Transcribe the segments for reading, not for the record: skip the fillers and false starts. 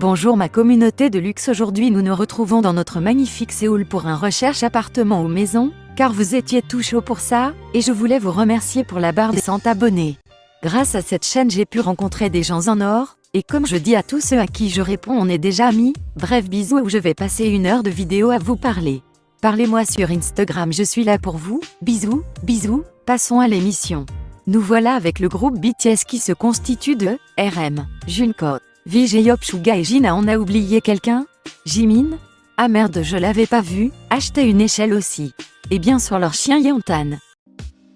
Bonjour ma communauté de luxe, aujourd'hui nous nous retrouvons dans notre magnifique Séoul pour un recherche appartement ou maison, car vous étiez tout chaud pour ça, et je voulais vous remercier pour la barre des 100 abonnés. Grâce à cette chaîne j'ai pu rencontrer des gens en or, et comme je dis à tous ceux à qui je réponds on est déjà amis, bref bisous où je vais passer 1 heure de vidéo à vous parler. Parlez-moi sur Instagram, je suis là pour vous, bisous, bisous, passons à l'émission. Nous voilà avec le groupe BTS qui se constitue de RM, Jungkook, V, J-Hope, Suga et Jina. On a oublié quelqu'un? Jimin? Ah merde, je l'avais pas vu. Acheter une échelle aussi. Et bien sûr leur chien Yeontan.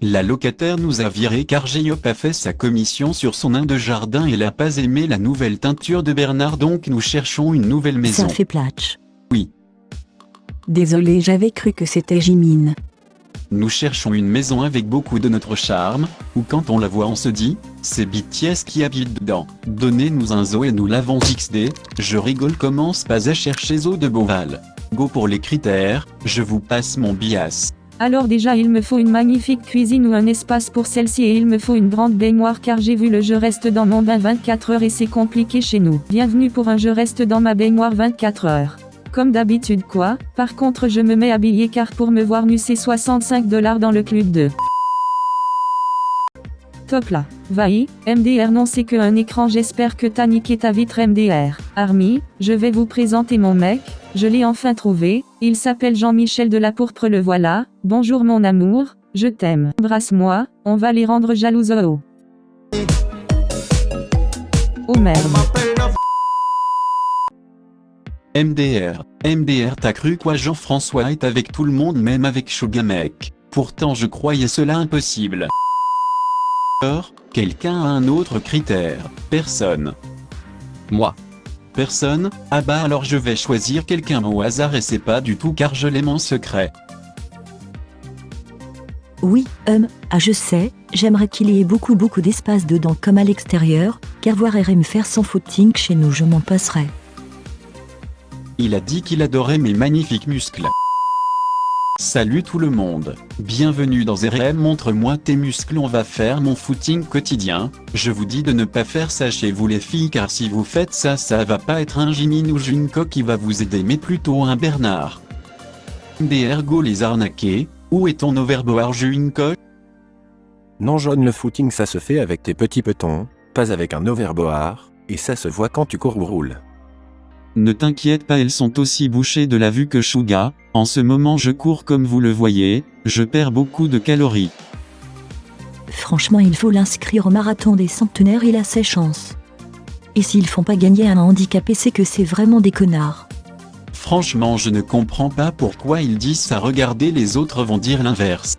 La locataire nous a viré car J-Hope a fait sa commission sur son nain de jardin et n'a pas aimé la nouvelle teinture de Bernard, donc nous cherchons une nouvelle maison. Ça fait platch. Oui. Désolé, j'avais cru que c'était Jimin. Nous cherchons une maison avec beaucoup de notre charme, où quand on la voit on se dit, c'est BTS qui habite dedans. Donnez-nous un zoo et nous l'avons XD, je rigole, commence pas à chercher Zoo de Beauval. Go pour les critères, je vous passe mon bias. Alors déjà il me faut une magnifique cuisine ou un espace pour celle-ci et il me faut une grande baignoire car j'ai vu le je reste dans mon bain 24 heures et c'est compliqué chez nous. Bienvenue pour un je reste dans ma baignoire 24 heures. Comme d'habitude quoi, par contre je me mets habillé car pour me voir nu c'est 65 $ dans le club 2. Top là. Vaï, MDR non c'est que un écran, j'espère que t'as niqué ta vitre MDR. Army, je vais vous présenter mon mec, je l'ai enfin trouvé, il s'appelle Jean-Michel de la Pourpre, le voilà. Bonjour mon amour, je t'aime. Embrasse-moi, on va les rendre jalouses. Oh merde. MDR, t'as cru quoi? Jean-François est avec tout le monde, même avec Suga mec. Pourtant je croyais cela impossible. Or, quelqu'un a un autre critère? Personne. Moi. Personne? Ah bah alors je vais choisir quelqu'un au hasard et c'est pas du tout car je l'aime en secret. Oui, je sais, j'aimerais qu'il y ait beaucoup d'espace dedans comme à l'extérieur, car voir RM faire son footing chez nous je m'en passerais. Il a dit qu'il adorait mes magnifiques muscles. Salut tout le monde, bienvenue dans RM, montre-moi tes muscles, on va faire mon footing quotidien. Je vous dis de ne pas faire ça chez vous les filles car si vous faites ça, ça va pas être un Jimin ou Jungkook qui va vous aider mais plutôt un Bernard. MDR go les arnaquer, où est ton overboard Jungkook? Non John, le footing ça se fait avec tes petits petons, pas avec un overboard, et ça se voit quand tu cours ou roules. Ne t'inquiète pas, elles sont aussi bouchées de la vue que Suga. En ce moment je cours comme vous le voyez, je perds beaucoup de calories. Franchement il faut l'inscrire au marathon des centenaires, il a ses chances. Et s'ils font pas gagner un handicapé c'est que c'est vraiment des connards. Franchement je ne comprends pas pourquoi ils disent ça, regardez les autres vont dire l'inverse.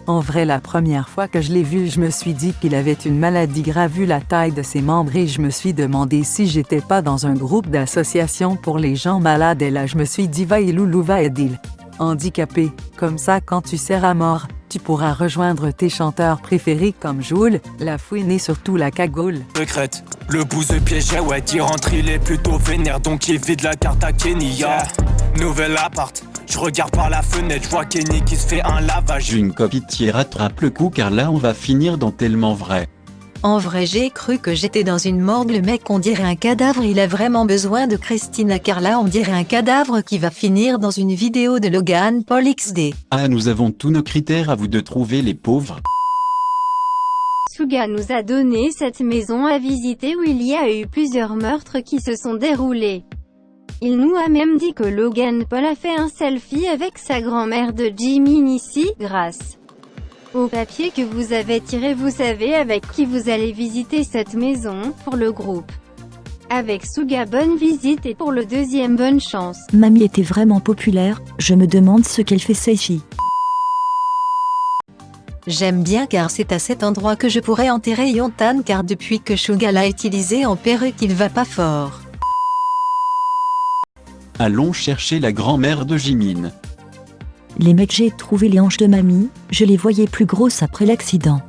En vrai, la première fois que je l'ai vu, je me suis dit qu'il avait une maladie grave vu la taille de ses membres et je me suis demandé si j'étais pas dans un groupe d'association pour les gens malades et là je me suis dit va et loulou va aider handicapé. Comme ça quand tu seras mort, tu pourras rejoindre tes chanteurs préférés comme Joule, La Fouine et surtout La Cagoule. Secrète, le bouseux piégé, ouais d'y rentrer il est plutôt vénère donc il vide la carte à Kenya. Nouvel appart. Je regarde par la fenêtre, je vois Kenny qui se fait un lavage. Jungkook, pitié rattrape le coup car là on va finir dans Tellement Vrai. En vrai j'ai cru que j'étais dans une morgue, le mec on dirait un cadavre, il a vraiment besoin de Christina car là on dirait un cadavre qui va finir dans une vidéo de Logan Paul XD. Ah nous avons tous nos critères, à vous de trouver les pauvres. Suga nous a donné cette maison à visiter où il y a eu plusieurs meurtres qui se sont déroulés. Il nous a même dit que Logan Paul a fait un selfie avec sa grand-mère de Jimin ici, grâce au papier que vous avez tiré, vous savez avec qui vous allez visiter cette maison, pour le groupe. Avec Suga, bonne visite et pour le deuxième, bonne chance. Mamie était vraiment populaire, je me demande ce qu'elle fait Seichi. J'aime bien car c'est à cet endroit que je pourrais enterrer Yeontan car depuis que Suga l'a utilisé en perruque il va pas fort. Allons chercher la grand-mère de Jimin. Les mecs, j'ai trouvé les hanches de mamie, je les voyais plus grosses après l'accident.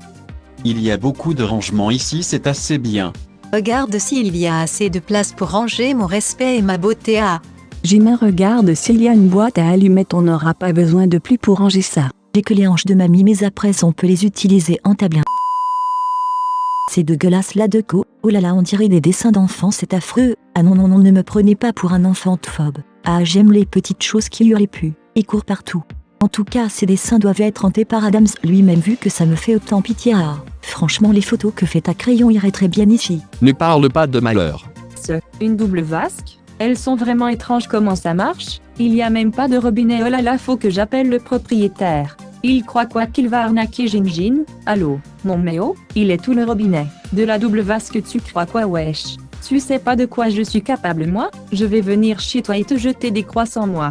Il y a beaucoup de rangements ici, c'est assez bien. Regarde s'il y a assez de place pour ranger mon respect et ma beauté à... Jimin, regarde s'il y a une boîte à allumettes, on n'aura pas besoin de plus pour ranger ça. J'ai que les hanches de mamie mais après on peut les utiliser en table. C'est dégueulasse là de co. Oh là là, on dirait des dessins d'enfants, c'est affreux. Ah non non non, ne me prenez pas pour un enfantophobe. Ah, j'aime les petites choses qui hurlent pu et courent partout. En tout cas, ces dessins doivent être hantés par Adams lui-même, vu que ça me fait autant pitié. Ah, franchement, les photos que fait à crayon iraient très bien ici. Ne parle pas de malheur. Une double vasque? Elles sont vraiment étranges, comment ça marche? Il y a même pas de robinet, oh là là, faut que j'appelle le propriétaire. Il croit quoi qu'il va arnaquer Jinjin? Allô, mon méo? Il est tout le robinet. De la double vasque, tu crois quoi wesh? Tu sais pas de quoi je suis capable moi? Je vais venir chez toi et te jeter des croissants moi.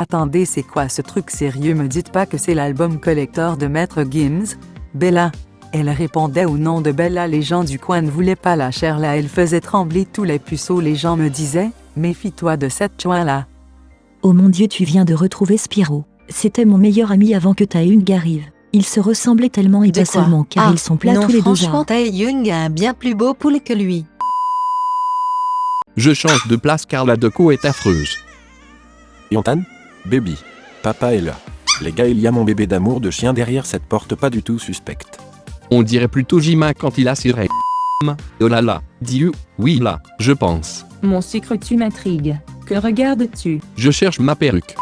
Attendez, c'est quoi ce truc sérieux? Me dites pas que c'est l'album collector de Maître Gims? Bella. Elle répondait au nom de Bella. Les gens du coin ne voulaient pas la chair là. Elle faisait trembler tous les puceaux. Les gens me disaient, méfie-toi de cette chouin là. Oh mon Dieu, tu viens de retrouver Spyro. C'était mon meilleur ami avant que Tae-Young arrive. Ils se ressemblaient tellement et pas seulement car ils sont plats tous les deux. Franchement, Tae-Young a un bien plus beau poule que lui. Je change de place car la déco est affreuse. Yontan? Baby. Papa est là. Les gars, il y a mon bébé d'amour de chien derrière cette porte pas du tout suspecte. On dirait plutôt Jimin quand il a ses règles. Oh là là, dis-eu, oui là, je pense. Mon sucre, tu m'intrigues. Que regardes-tu? Je cherche ma perruque.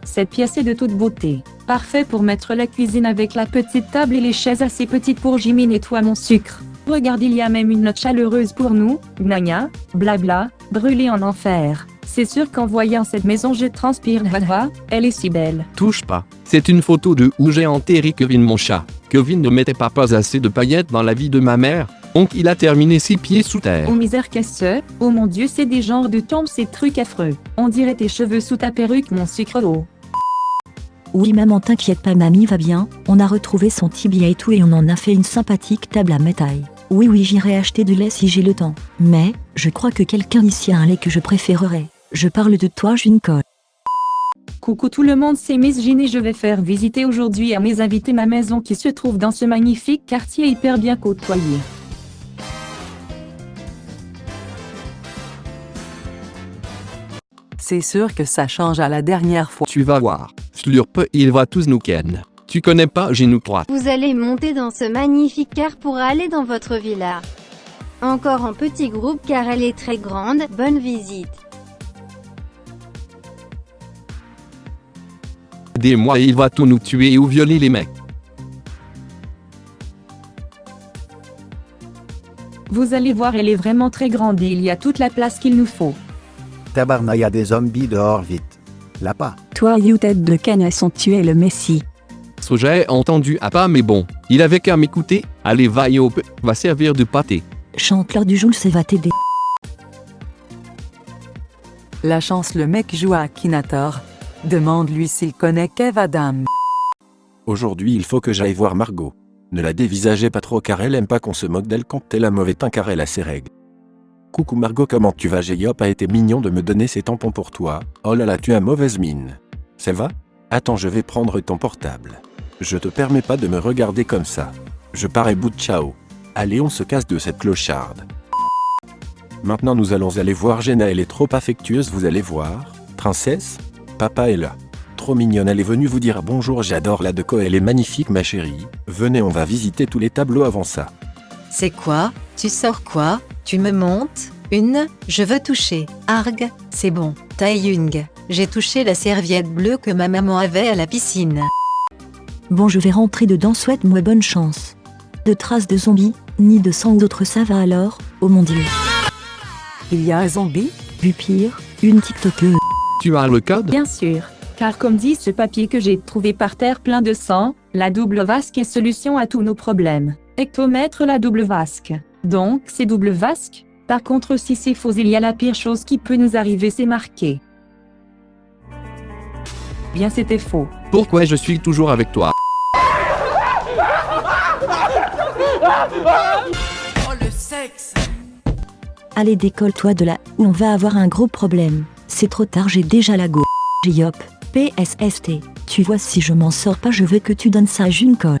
Cette pièce est de toute beauté. Parfait pour mettre la cuisine avec la petite table et les chaises assez petites pour Jimin et toi mon sucre. Regarde, il y a même une note chaleureuse pour nous, gnagna, blabla, brûlé en enfer. C'est sûr qu'en voyant cette maison je transpire, elle est si belle. Touche pas. C'est une photo de où j'ai enterré Kevin mon chat. Kevin ne mettait pas assez de paillettes dans la vie de ma mère, donc il a terminé 6 pieds sous terre. Oh misère, qu'est-ce? Oh mon Dieu, c'est des genres de tombes, ces trucs affreux. On dirait tes cheveux sous ta perruque mon sucre oh. Oui maman, t'inquiète pas, mamie va bien. On a retrouvé son tibia et tout et on en a fait une sympathique table à métaille. Oui j'irai acheter du lait si j'ai le temps. Mais, je crois que quelqu'un ici a un lait que je préférerais. Je parle de toi Junko. Coucou tout le monde, c'est Miss Jin et je vais faire visiter aujourd'hui à mes invités ma maison qui se trouve dans ce magnifique quartier hyper bien côtoyé. C'est sûr que ça change à la dernière fois. Tu vas voir, Slurp, il va tous nous ken. Tu connais pas Jinou 3. Vous allez monter dans ce magnifique car pour aller dans votre villa. Encore en petit groupe car elle est très grande, bonne visite. Des mois et il va tout nous tuer ou violer les mecs. Vous allez voir, elle est vraiment très grande et il y a toute la place qu'il nous faut. Tabarnak, y a des zombies dehors, vite. Là pas. Toi you tête de canasson, sont tué le messie. So j'ai entendu à pas mais bon, il avait qu'à m'écouter. Allez va Yop, va servir de pâté. Chante l'heure du jour, ça va t'aider. La chance, le mec joue à Akinator. Demande-lui s'il connaît Kev Adam. Aujourd'hui, il faut que j'aille voir Margot. Ne la dévisagez pas trop car elle aime pas qu'on se moque d'elle quand elle a mauvais teint car elle a ses règles. Coucou Margot, comment tu vas? Yop a été mignon de me donner ses tampons pour toi. Oh là là, tu as mauvaise mine. Ça va? Attends, je vais prendre ton portable. Je te permets pas de me regarder comme ça. Je pars et bout de ciao. Allez, on se casse de cette clocharde. Maintenant nous allons aller voir Jenna, elle est trop affectueuse, vous allez voir. Princesse? Papa est là. Trop mignonne, elle est venue vous dire bonjour, j'adore la déco, elle est magnifique ma chérie. Venez, on va visiter tous les tableaux avant ça. C'est quoi? Tu sors quoi? Tu me montes? Je veux toucher. Arg, c'est bon. Tae-Young, j'ai touché la serviette bleue que ma maman avait à la piscine. Bon, je vais rentrer dedans, souhaite-moi bonne chance. De traces de zombies, ni de sang ou d'autres, ça va alors? Oh mon Dieu. Il y a un zombie? Vu pire, une TikTokeuse. Tu as le code? Bien sûr, car comme dit ce papier que j'ai trouvé par terre plein de sang, la double vasque est solution à tous nos problèmes. Hectomètre la double vasque. Donc c'est double vasque. Par contre si c'est faux, il y a la pire chose qui peut nous arriver, c'est marqué. Bien, c'était faux. Pourquoi je suis toujours avec toi? Oh le sexe! Allez, décolle-toi de là, ou on va avoir un gros problème. C'est trop tard, j'ai déjà la go. Yop, PSST. Tu vois, si je m'en sors pas, je veux que tu donnes ça à Junko.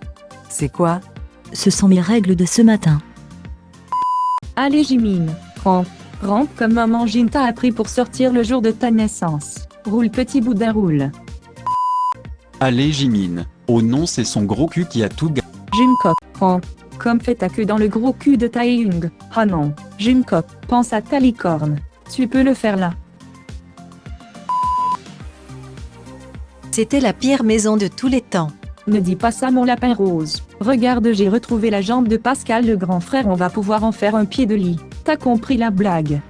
C'est quoi? Ce sont mes règles de ce matin. Allez Jimin, rampe comme maman Jin t'a appris pour sortir le jour de ta naissance. Roule petit boudin, roule. Allez Jimin. Oh non, c'est son gros cul qui a tout Junko, Comme fait ta queue dans le gros cul de Taeyong. Oh non, Jungkook, pense à ta licorne. Tu peux le faire là. C'était la pire maison de tous les temps. Ne dis pas ça mon lapin rose. Regarde, j'ai retrouvé la jambe de Pascal le grand frère, on va pouvoir en faire un pied de lit. T'as compris la blague?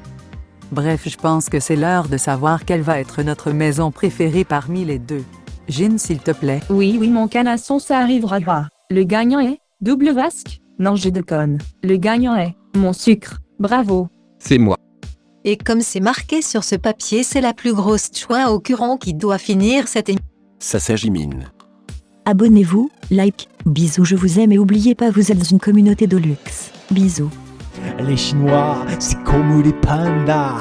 Bref, je pense que c'est l'heure de savoir quelle va être notre maison préférée parmi les deux. Jin, s'il te plaît. Oui, mon canasson, ça arrivera pas. Le gagnant est double vasque? Non, je déconne. Le gagnant est mon sucre. Bravo. C'est moi. Et comme c'est marqué sur ce papier, c'est la plus grosse chouin au curon qui doit finir cette émission. Ça c'est Jimine. Abonnez-vous, like, bisous, je vous aime et oubliez pas, vous êtes une communauté de luxe. Bisous. Les Chinois, c'est comme les pandas.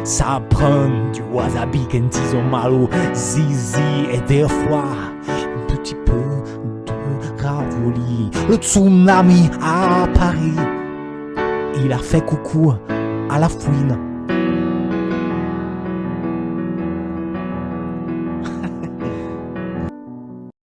Ça prend du wasabi quand ils ont mal au zizi et des fois un petit peu de ravioli. Le tsunami à Paris, il a fait coucou à la fouine.